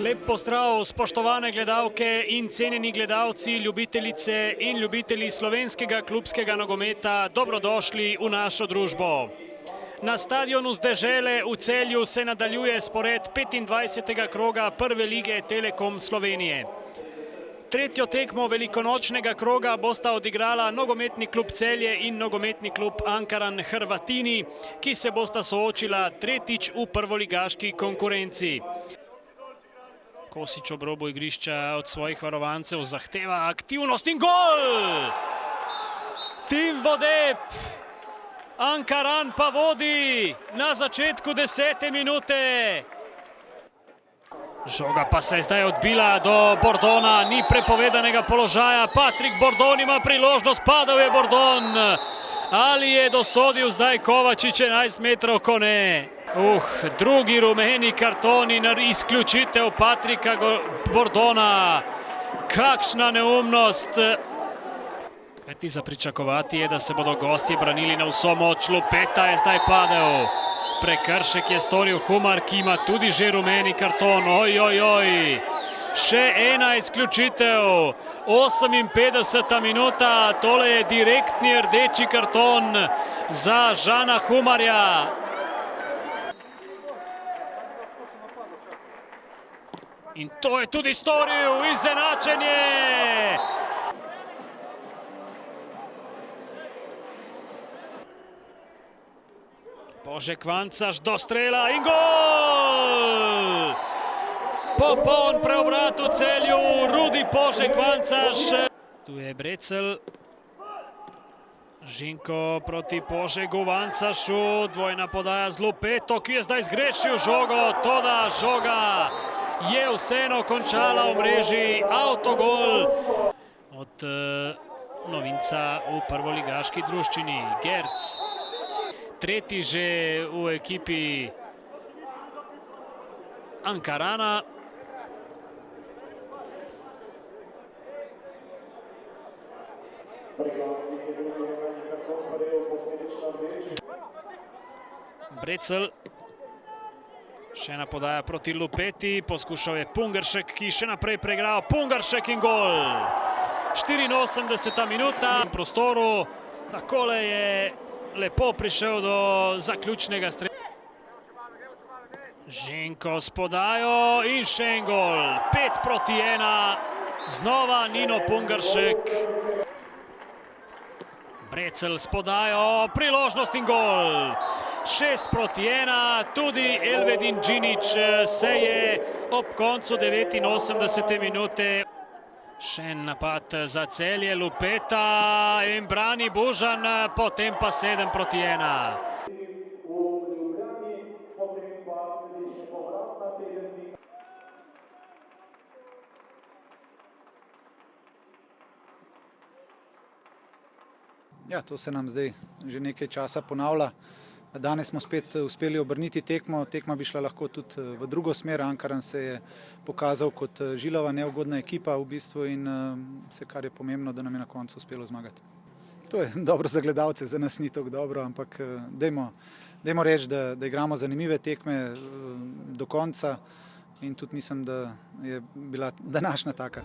Lep pozdrav, spoštovane gledalke in cenjeni gledalci, ljubiteljice in ljubitelji slovenskega klubskega nogometa, dobrodošli v našo družbo. Na stadionu z Dežele v Celju se nadaljuje spored 25. kroga Prve lige Telekom Slovenije. Tretjo tekmo velikonočnega kroga bosta odigrala nogometni klub Celje in nogometni klub Ankaran Hrvatini, ki se bosta soočila tretjič v prvoligaški konkurenci. Kosič ob robu igrišča od svojih varovancev zahteva aktivnost in gol! Tim Vodeb! Ankaran pa vodi na začetku 10. minute. Žoga pa se je zdaj odbila do Bordona, ni prepovedanega položaja. Patrik Bordon ima priložnost, padal je Bordon. Ali je dosodil zdaj Kovačič 11 metrov, ko ne? Drugi rumeni karton in izključitev Patrika Bordona. Kakšna neumnost. Kajti za pričakovati je, da se bodo gostje branili na vso moč. Lupeta je zdaj padel. Prekršek je storil Humar, ki ima tudi že rumeni karton. Ojojoj. Še ena izključitev. 58. minuta. Tole je direktni rdeči karton za Žana Humarja. In to je tudi storil. Izenačenje. Božek Vancaš do strela in gol! Popoln preobrat v Celju, Rudi Božek Vancaš. Tu je Brecelj. Žinko proti Božegu Vancašu, dvojna podaja z Lupeto, ki je zdaj zgrešil žogo, toda žoga je vseeno končala v mreži, avtogol od novinca v prvoligaški druščini, Gerc. Tretji že v ekipi Ankarana. Brecelj. Še ena podaja proti Lupeti. Poskušal je Pungaršek, ki še naprej preigral. Pungaršek in gol. 84. minuta v prostoru. Takole je lepo prišel do zaključnega strela. Ženko s podajo in še en gol. 5-1. Znova Nino Pungaršek. Brecelj s podajo, priložnost in gol. 6-1. Tudi Elvedin Džinić se je ob koncu 89. minute. Še en napad za Celje, Lupeta in brani Bužan, potem pa 7-1. Ja, to se nam zdaj že nekaj časa ponavlja. Danes smo spet uspeli obrniti tekmo. Tekma bi šla lahko tudi v drugo smer. Ankaran se je pokazal kot žilava, neugodna ekipa v bistvu in vse, kar je pomembno, da nam je na koncu uspelo zmagati. To je dobro za gledalce, za nas ni tako dobro, ampak dajmo reči, da igramo zanimive tekme do konca in tudi mislim, da je bila današnja taka.